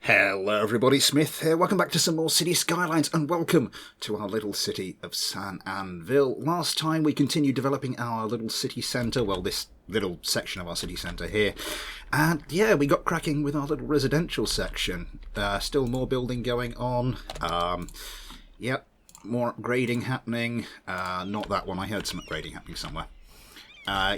Hello everybody, Smith here. Welcome back to some more City Skylines and welcome to our little city of San Anvíl. Last time we continued developing our little city centre, well this little section of our city centre here. And yeah, we got cracking with our little residential section. Still more building going on. Yep, more upgrading happening. Not that one, I heard some upgrading happening somewhere.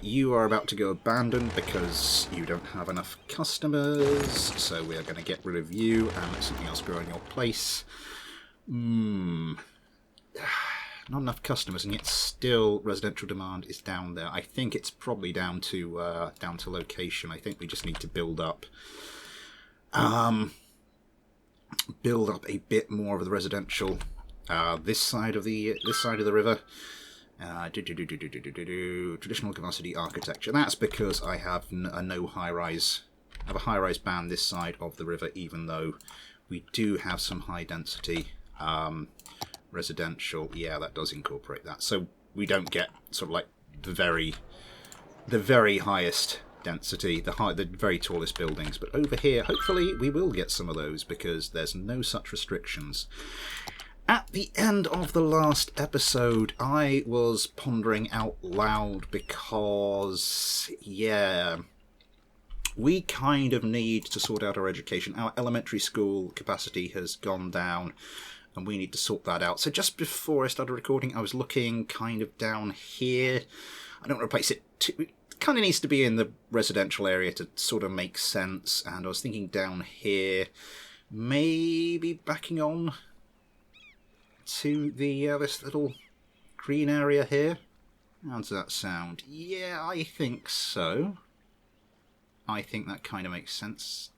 You are about to go abandoned because you don't have enough customers, so we are going to get rid of you and let something else grow in your place. Not enough customers, and yet still residential demand is down there. I think it's probably down to location. I think we just need to build up a bit more of the residential this side of the river. Traditional capacity architecture. That's because I have a high-rise ban this side of the river, even though we do have some high density residential. Yeah, that does incorporate that. So we don't get sort of like the very highest density, the very tallest buildings. But over here, hopefully, we will get some of those because there's no such restrictions. At the end of the last episode, I was pondering out loud because, yeah, we kind of need to sort out our education. Our elementary school capacity has gone down, and we need to sort that out. So just before I started recording, I was looking kind of down here. I don't want to replace it it kind of needs to be in the residential area to sort of make sense, and I was thinking down here, maybe backing on to the this little green area here. How does that sound? Yeah, I think so. I think that kind of makes sense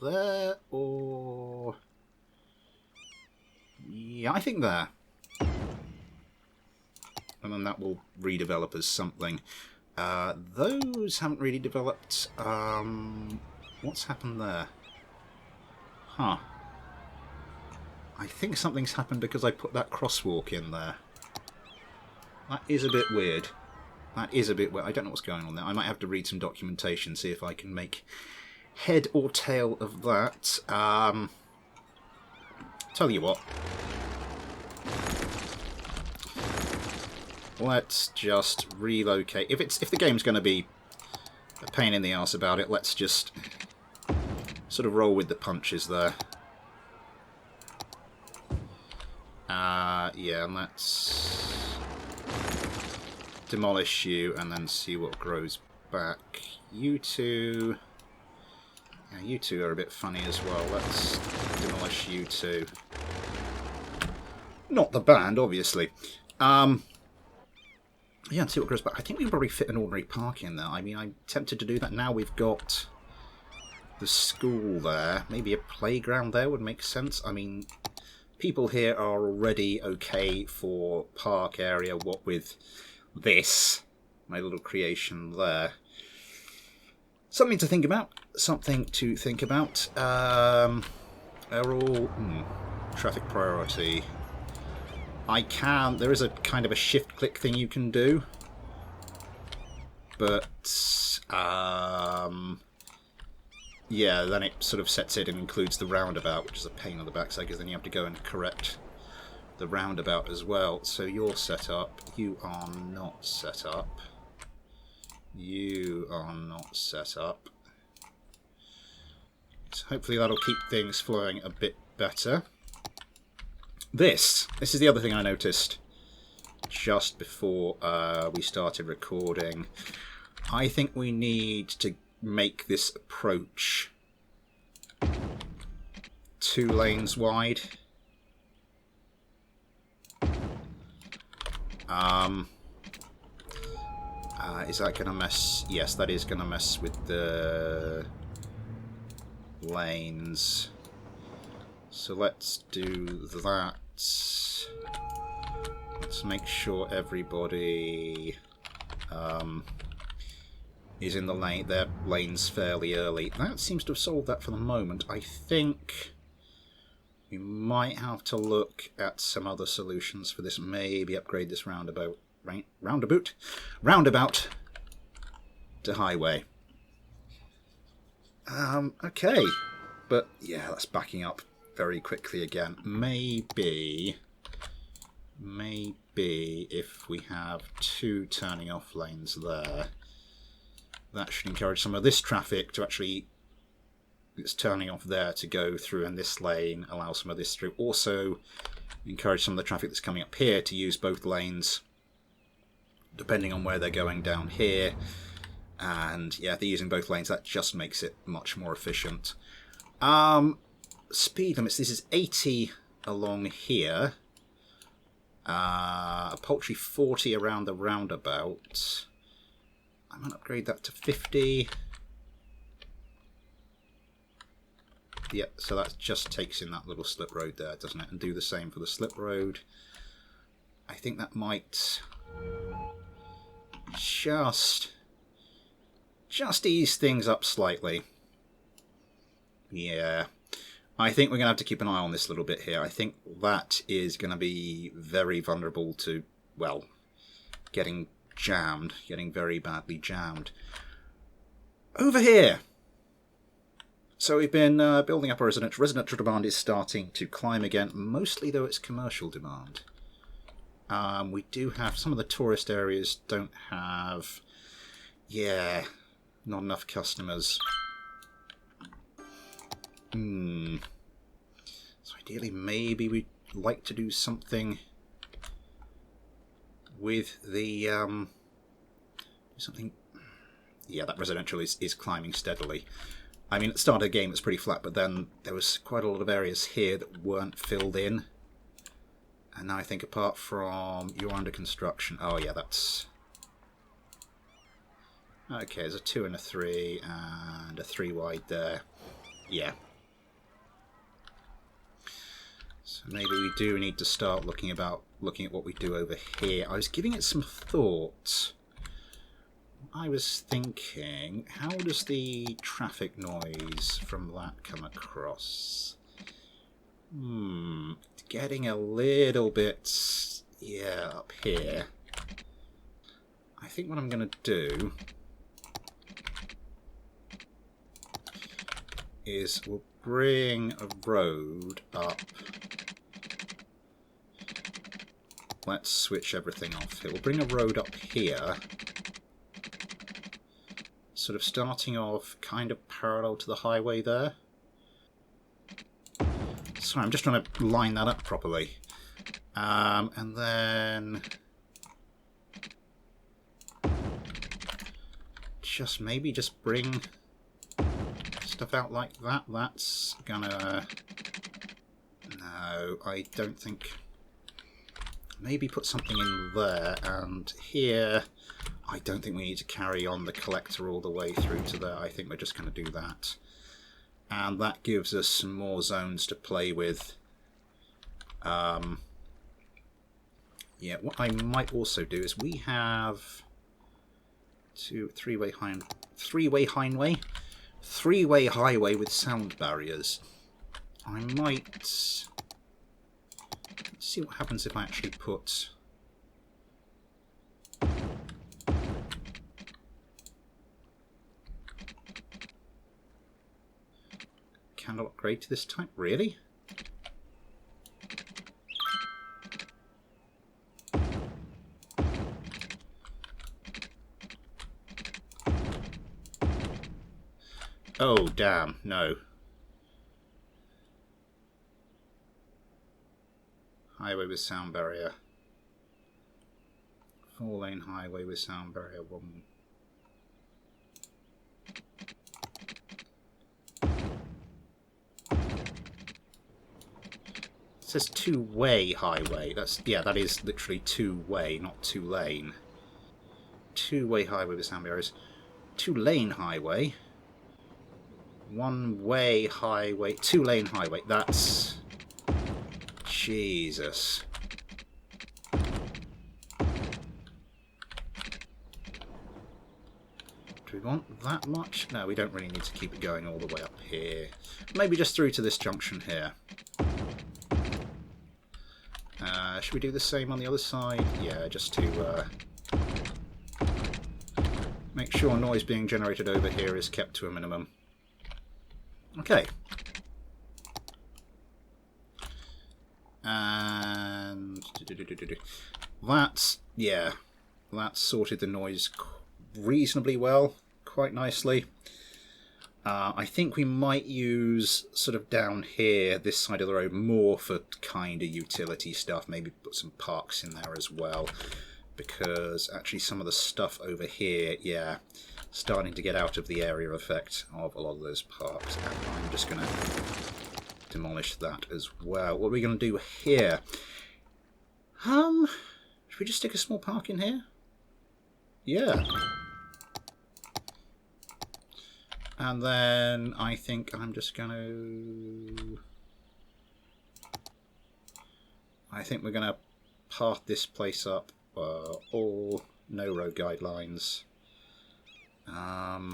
there, or... yeah, I think there. And then that will redevelop as something. Those haven't really developed. What's happened there? Huh. I think something's happened because I put that crosswalk in there. That is a bit weird. That is a bit weird. I don't know what's going on there. I might have to read some documentation, see if I can make head or tail of that. Tell you what. Let's just relocate. If the game's going to be a pain in the arse about it, let's just sort of roll with the punches there. Yeah, and let's demolish you and then see what grows back. You two... yeah, you two are a bit funny as well. Let's demolish you two. Not the band, obviously. Yeah, and see what grows back. I think we can probably fit an ordinary park in there. I mean, I'm tempted to do that. Now we've got the school there. Maybe a playground there would make sense. I mean... people here are already okay for park area, what with this, my little creation there. Something to think about. Something to think about. Are all... traffic priority. there is a kind of a shift-click thing you can do. But, yeah, then it sort of sets it and includes the roundabout, which is a pain on the backside, because then you have to go and correct the roundabout as well. So you're set up. You are not set up. You are not set up. So hopefully that'll keep things flowing a bit better. This is the other thing I noticed just before we started recording. I think we need to make this approach 2 lanes wide. Is that going to mess? Yes, that is going to mess with the lanes. So let's do that. Let's make sure everybody is in the lane, their lanes fairly early. That seems to have solved that for the moment. I think we might have to look at some other solutions for this. Maybe upgrade this roundabout to highway. Okay. But yeah, that's backing up very quickly again. Maybe if we have 2 turning off lanes there, that should encourage some of this traffic to actually, it's turning off there, to go through in this lane, allow some of this through. Also encourage some of the traffic that's coming up here to use both lanes, depending on where they're going down here. And yeah, if they're using both lanes, that just makes it much more efficient. Speed limits, this is 80 along here. A paltry 40 around the roundabout. I'm going to upgrade that to 50. Yep, so that just takes in that little slip road there, doesn't it? And do the same for the slip road. I think that might just ease things up slightly. Yeah. I think we're going to have to keep an eye on this little bit here. I think that is going to be very vulnerable to, well, getting jammed, getting very badly jammed. Over here! So we've been building up our residential. Residential demand is starting to climb again, mostly though it's commercial demand. We do have, some of the tourist areas don't have, yeah, not enough customers. So ideally, maybe we'd like to do something with the something. Yeah, that residential is climbing steadily. I mean, at the start of the game, it's pretty flat, but then there was quite a lot of areas here that weren't filled in. And now I think, apart from you're under construction. Oh yeah, that's okay. There's a 2 and a 3 and a 3 wide there. Yeah. So maybe we do need to start looking at what we do over here. I was giving it some thought. I was thinking, how does the traffic noise from that come across? It's getting a little bit, yeah, up here. I think what I'm going to do is we'll bring a road up. Let's switch everything off here. We'll bring a road up here, sort of starting off kind of parallel to the highway there. Sorry, I'm just trying to line that up properly. And then maybe just bring stuff out like that. That's gonna... No, I don't think... Maybe put something in there, and here I don't think we need to carry on the collector all the way through to there. I think we're just going to do that. And that gives us some more zones to play with. Yeah, what I might also do is we have three-way highway with sound barriers. I might see what happens if I actually put candle upgrade to this type. Really? Oh damn, no. Highway with sound barrier. 4-lane highway with sound barrier. 1. It says 2-way highway. That's, yeah, that is literally 2-way, not 2-lane. 2-way highway with sound barriers. 2-lane highway. 1-way highway. 2-lane highway. That's... Jesus. Do we want that much? No, we don't really need to keep it going all the way up here. Maybe just through to this junction here. Should we do the same on the other side? Yeah, just to make sure noise being generated over here is kept to a minimum. Okay. That's, yeah, that sorted the noise reasonably well, quite nicely. I think we might use sort of down here, this side of the road, more for kind of utility stuff. Maybe put some parks in there as well, because actually some of the stuff over here, yeah, starting to get out of the area effect of a lot of those parks. And I'm just going to demolish that as well. What are we going to do here? Should we just stick a small park in here? Yeah. And then I think I'm just going to... I think we're going to part this place up. All no road guidelines. I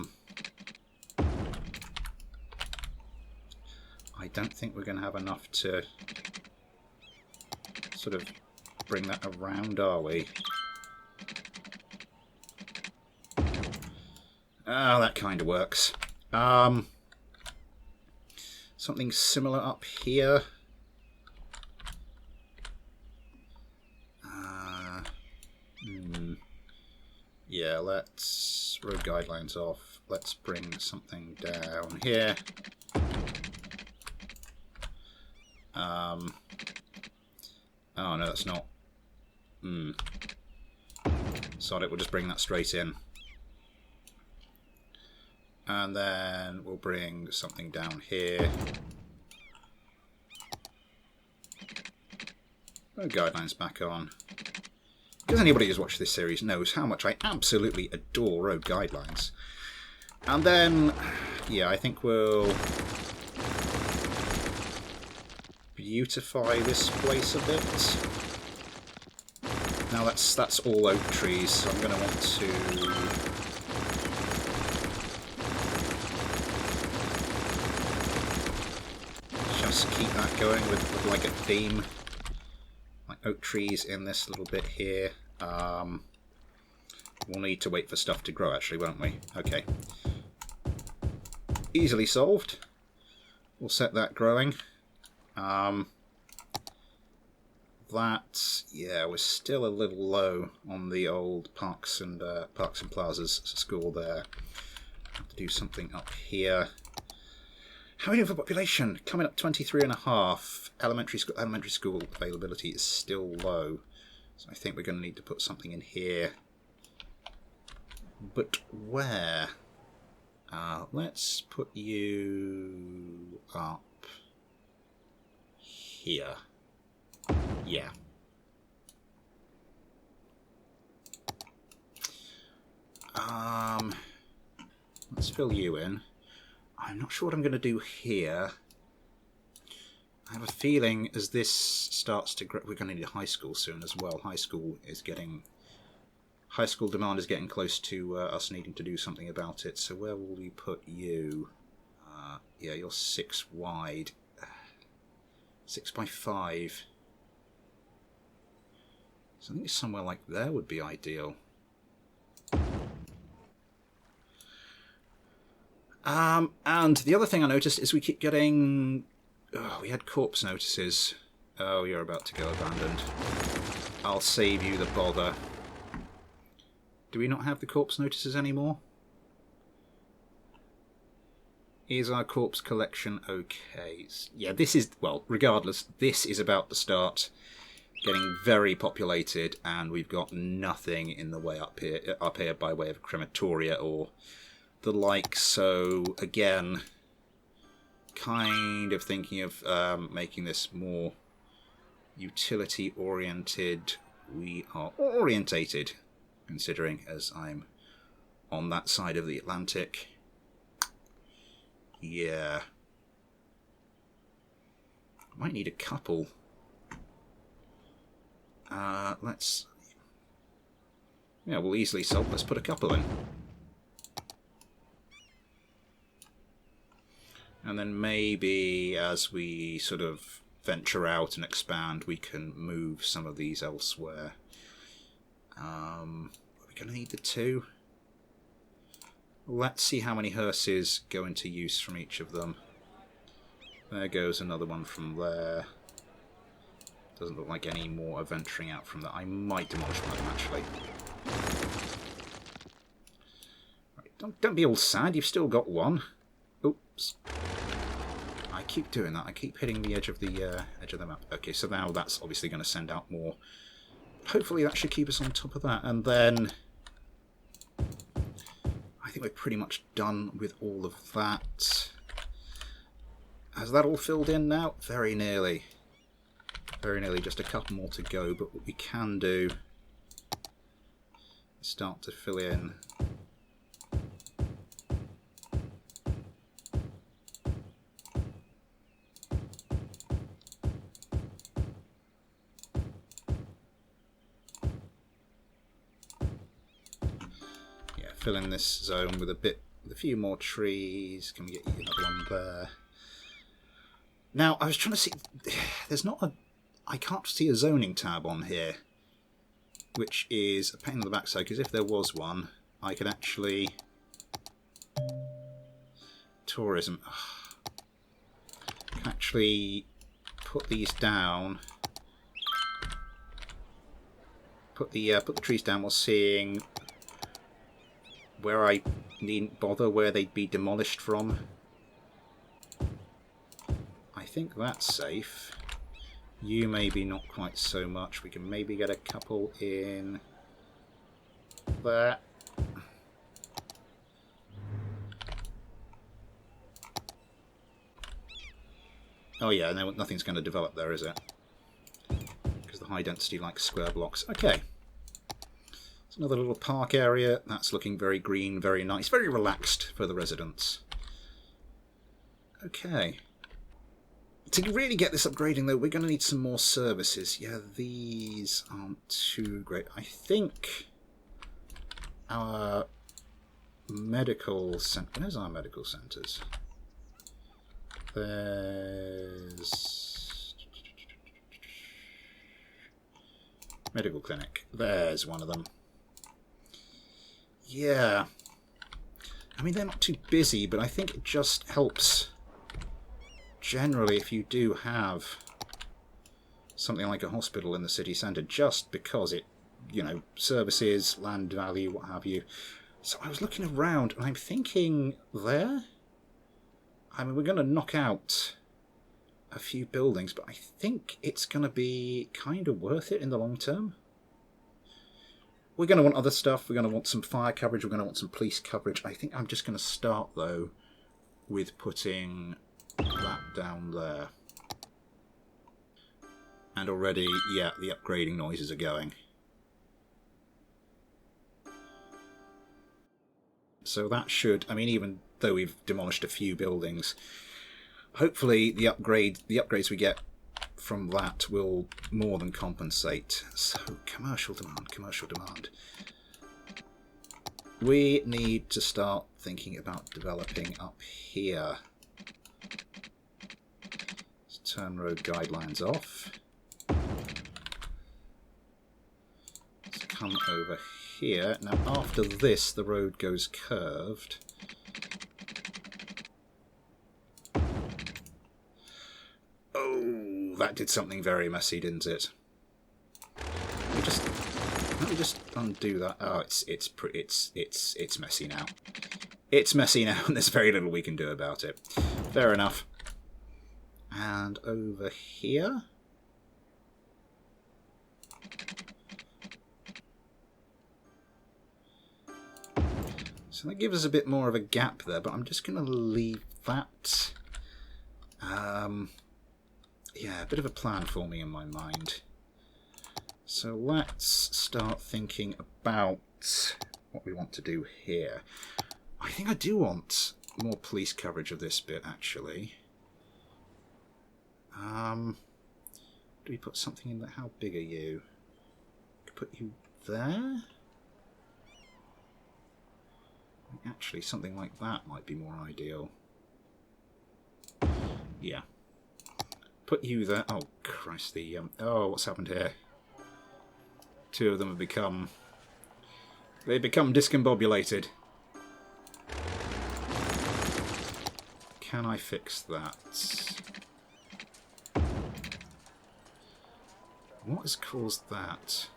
don't think we're going to have enough to sort of bring that around, are we? Oh, that kind of works. Something similar up here. Yeah, let's road guidelines off. Let's bring something down here. Oh no, that's not. Sod it, we'll just bring that straight in. And then we'll bring something down here. Road guidelines back on. Because anybody who's watched this series knows how much I absolutely adore road guidelines. And then, yeah, I think we'll beautify this place a bit. Now that's all oak trees, so I'm going to want to just keep that going with like a theme. Like oak trees in this little bit here. We'll need to wait for stuff to grow actually, won't we? Okay. Easily solved. We'll set that growing. That, yeah, we're still a little low on the old Parks and Plazas school there. Have to do something up here. How are we doing for population? Coming up 23.5. Elementary school availability is still low. So I think we're going to need to put something in here. But where? Let's put you up here. Yeah. Let's fill you in. I'm not sure what I'm going to do here. I have a feeling as this starts to grow, we're going to need a high school soon as well. High school demand is getting close to us needing to do something about it. So where will we put you? Yeah, you're 6 wide. 6 by 5. So I think somewhere like there would be ideal. And the other thing I noticed is we keep getting... Oh, we had corpse notices. Oh, you're about to go abandoned. I'll save you the bother. Do we not have the corpse notices anymore? Is our corpse collection okay? Yeah, this is... Well, regardless, this is about to start getting very populated, and we've got nothing in the way up here by way of crematoria or the like. So, again... kind of thinking of making this more utility oriented. We are orientated, considering as I'm on that side of the Atlantic. Yeah. I might need a couple. Let's... Yeah, we'll easily solve. Let's put a couple in. And then maybe as we sort of venture out and expand, we can move some of these elsewhere. Are we going to need the 2? Let's see how many hearses go into use from each of them. There goes another one from there. Doesn't look like any more are venturing out from that. I might demolish one of them, actually. Right, don't be all sad. You've still got one. Oops. I keep doing that. I keep hitting the edge of the map. Okay, so now that's obviously going to send out more. Hopefully that should keep us on top of that. And then I think we're pretty much done with all of that. Has that all filled in now? Very nearly. Very nearly. Just a couple more to go. But what we can do is start to fill in. Fill in this zone with a few more trees. Can we get you another one there? Now, I was trying to see. There's not a. I can't see a zoning tab on here, which is a pain in the backside. Because if there was one, I could actually tourism. I can actually put these down. Put the trees down while seeing where I needn't bother, where they'd be demolished from. I think that's safe. You maybe not quite so much. We can maybe get a couple in there. Oh yeah, no, nothing's going to develop there, is it? Because the high density likes square blocks. Okay. Another little park area. That's looking very green, very nice, very relaxed for the residents. Okay. To really get this upgrading, though, we're going to need some more services. Yeah, these aren't too great. I think our medical centre... Where's our medical centres? There's... medical clinic. There's one of them. Yeah, I mean, they're not too busy, but I think it just helps generally if you do have something like a hospital in the city centre, just because it, you know, services, land value, what have you. So I was looking around and I'm thinking there, I mean, we're going to knock out a few buildings, but I think it's going to be kind of worth it in the long term. We're going to want other stuff. We're going to want some fire coverage. We're going to want some police coverage. I think I'm just going to start, though, with putting that down there. And already, yeah, the upgrading noises are going. So that should, I mean, even though we've demolished a few buildings, hopefully the upgrades we get from that will more than compensate. So, commercial demand, commercial demand. We need to start thinking about developing up here. Let's turn road guidelines off. Let's come over here. Now, after this, the road goes curved. Oh, that did something very messy, didn't it? Let me just undo that. Oh, it's messy now. It's messy now, and there's very little we can do about it. Fair enough. And over here. So that gives us a bit more of a gap there, but I'm just going to leave that. Yeah, a bit of a plan forming in my mind. So let's start thinking about what we want to do here. I think I do want more police coverage of this bit, actually. Do we put something in there? How big are you? Put you there? Actually, something like that might be more ideal. Yeah. Put you there. Oh, Christ, the... oh, what's happened here? Two of them have become... They become discombobulated. Can I fix that? What has caused that?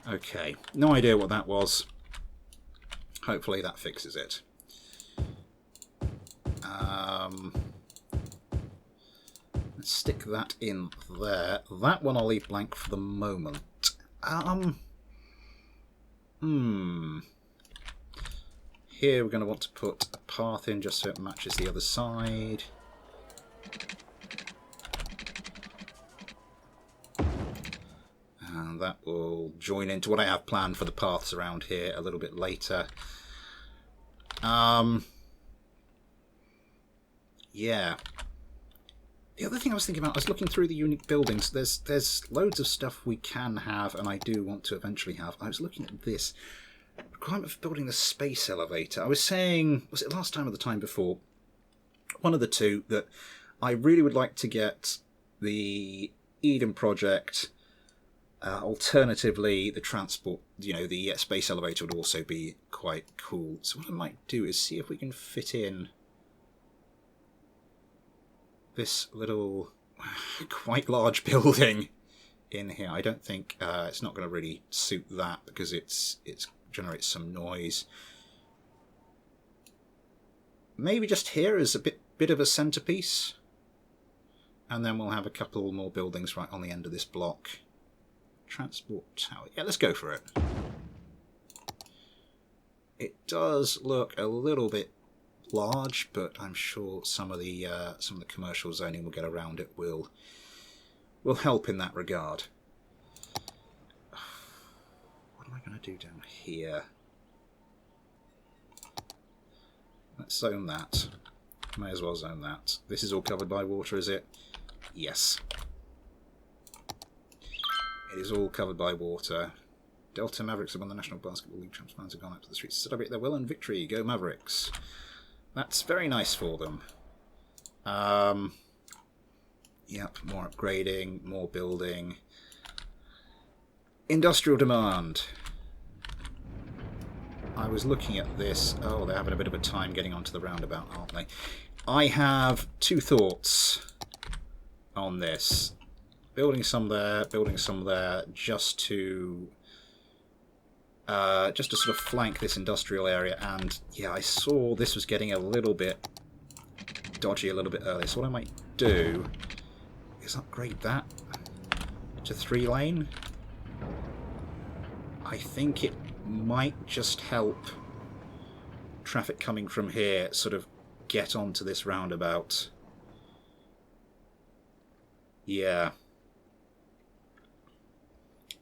Okay, no idea what that was. Hopefully that fixes it. Let's stick that in there. That one I'll leave blank for the moment. Here we're going to want to put a path in just so it matches the other side. And that will join into what I have planned for the paths around here a little bit later. Yeah. The other thing I was thinking about, I was looking through the unique buildings. There's loads of stuff we can have, and I do want to eventually have. I was looking at this. Requirement for building the space elevator. I was saying, was it last time or the time before? One of the two, that I really would like to get the Eden project. Alternatively, the transport, the space elevator would also be quite cool. So what I might do is see if we can fit in this little, quite large building in here. I don't think it's not going to really suit that because it's generates some noise. Maybe just here as a bit of a centerpiece, and then we'll have a couple more buildings right on the end of this block. Transport tower. Yeah, let's go for it. It does look a little bit large, but I'm sure some of the commercial zoning we'll get around it will help in that regard. What am I going to do down here? Let's zone that. May as well zone that. This is all covered by water, is it? Yes. It is all covered by water. Delta Mavericks have won the National Basketball League. Champs fans have gone out to the streets to celebrate their will and victory. Go Mavericks. That's very nice for them. Yep, more upgrading, more building. Industrial demand. I was looking at this. Oh, they're having a bit of a time getting onto the roundabout, aren't they? I have two thoughts on this. Building some there, just to sort of flank this industrial area. And yeah, I saw this was getting a little bit dodgy a little bit earlier. So what I might do is upgrade that to 3-lane. I think it might just help traffic coming from here sort of get onto this roundabout. Yeah.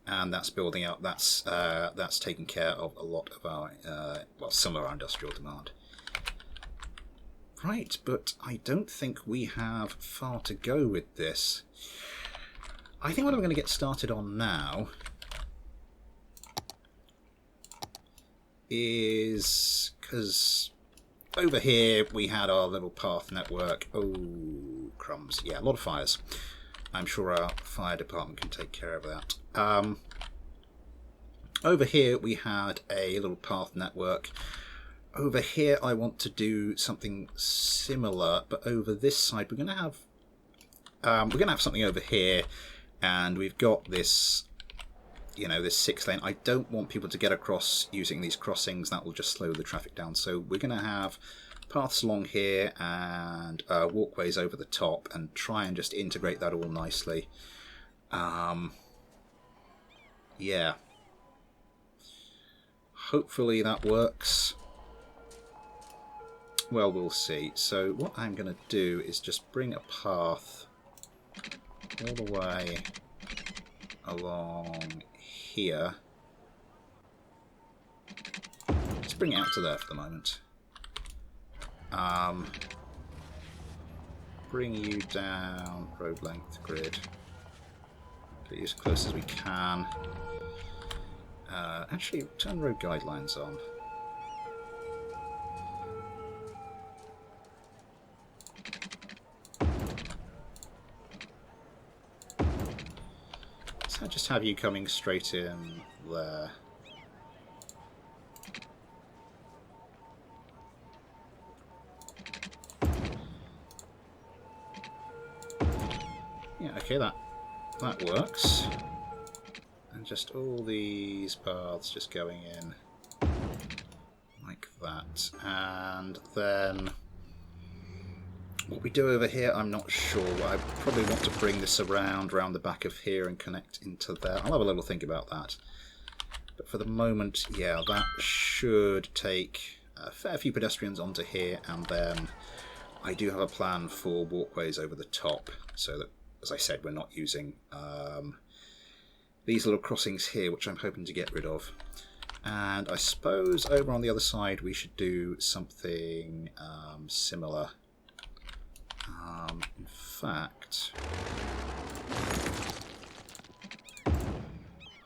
And that's building out. That's taking care of a lot of our, some of our industrial demand. Right, but I don't think we have far to go with this. I think what I'm going to get started on now is, because over here we had our little path network. Oh, crumbs. Yeah, a lot of fires. I'm sure our fire department can take care of that. Over here we had a little path network. Over here I want to do something similar, but over this side we're going to have something over here, and we've got this, this 6-lane. I don't want people to get across using these crossings. That will just slow the traffic down. So we're going to have paths along here and walkways over the top, and try and just integrate that all nicely. Yeah. Hopefully that works. Well, we'll see. So what I'm going to do is just bring a path all the way along here. Let's bring it out to there for the moment. Bring you down road length grid. Get you as close as we can. Actually, turn road guidelines on. So I just have you coming straight in there. Okay, that works. And just all these paths just going in like that. And then what we do over here, I'm not sure. I probably want to bring this around the back of here and connect into there. I'll have a little think about that. But for the moment, yeah, that should take a fair few pedestrians onto here, and then I do have a plan for walkways over the top, so that, as I said, we're not using these little crossings here, which I'm hoping to get rid of. And I suppose over on the other side we should do something similar. In fact,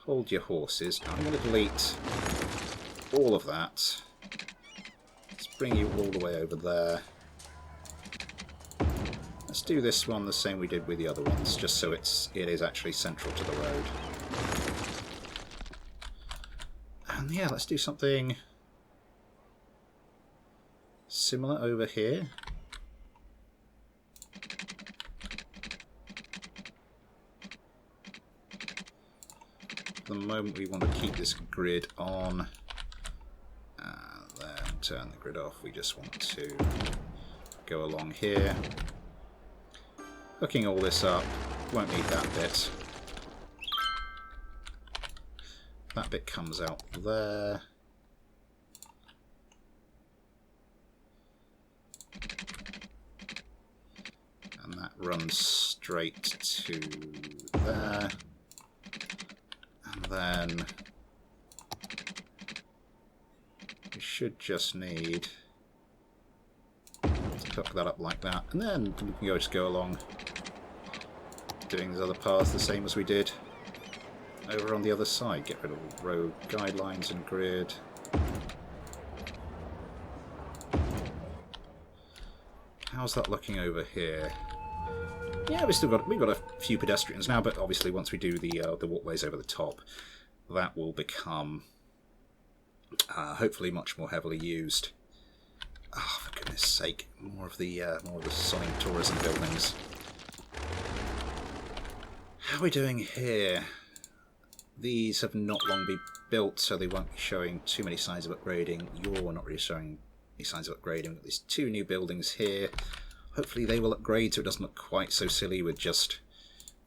hold your horses. I'm going to delete all of that. Let's bring you all the way over there. Let's do this one the same we did with the other ones, just so it is actually central to the road. And yeah, let's do something similar over here. At the moment we want to keep this grid on, and then turn the grid off. We just want to go along here. Hooking all this up, won't need that bit. That bit comes out there. And that runs straight to there. And then we should just need to hook that up like that. And then we can just go along doing these other paths the same as we did over on the other side. Get rid of road guidelines and grid. How's that looking over here? Yeah, we've got a few pedestrians now, but obviously once we do the walkways over the top, that will become hopefully much more heavily used. Oh, for goodness sake! More of the sonic tourism buildings. How are we doing here? These have not long been built, so they won't be showing too many signs of upgrading. You're not really showing any signs of upgrading. We've got these two new buildings here. Hopefully they will upgrade so it doesn't look quite so silly with just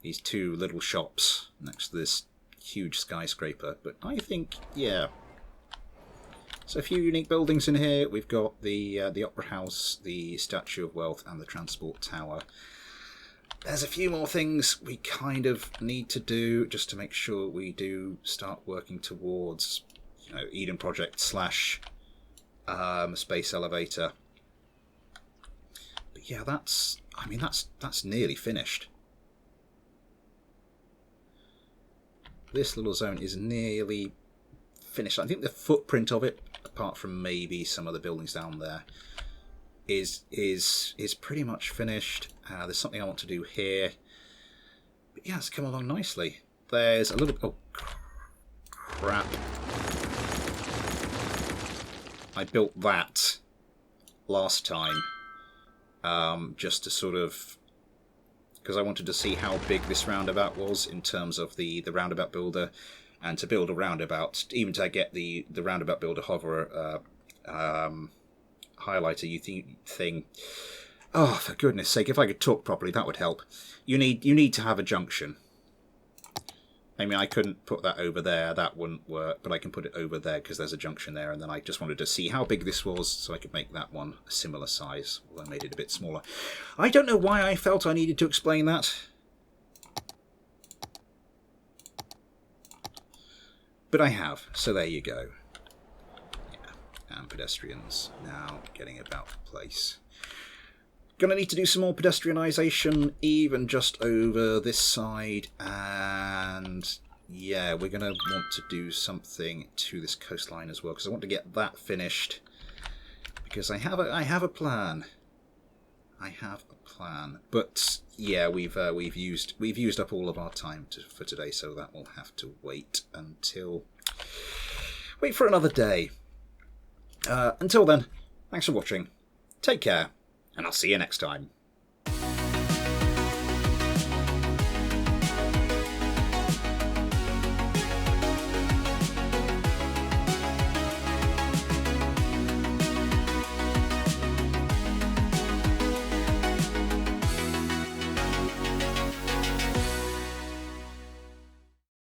these two little shops next to this huge skyscraper. But I think, yeah. So a few unique buildings in here. We've got the Opera House, the Statue of Wealth, and the Transport Tower. There's a few more things we kind of need to do just to make sure we do start working towards, you know, Eden Project / Space Elevator. But yeah, that's nearly finished. This little zone is nearly finished. I think the footprint of it, apart from maybe some of the buildings down there, is pretty much finished. There's something I want to do here. But yeah, it's come along nicely. There's a little... Oh, crap. I built that last time just to sort of... because I wanted to see how big this roundabout was in terms of the roundabout builder. And to build a roundabout, even to get the roundabout builder hover highlighter thing. Oh, for goodness sake, if I could talk properly, that would help. You need to have a junction. I mean, I couldn't put that over there, that wouldn't work, but I can put it over there because there's a junction there, and then I just wanted to see how big this was so I could make that one a similar size, although I made it a bit smaller. I don't know why I felt I needed to explain that. But I have, so there you go. Yeah. And pedestrians now getting about the place. Gonna need to do some more pedestrianisation, even just over this side, and yeah, we're gonna want to do something to this coastline as well, because I want to get that finished. Because I have a plan. I have a plan, but yeah, we've used up all of our time for today, so that will have to wait for another day. Until then, thanks for watching. Take care, and I'll see you next time.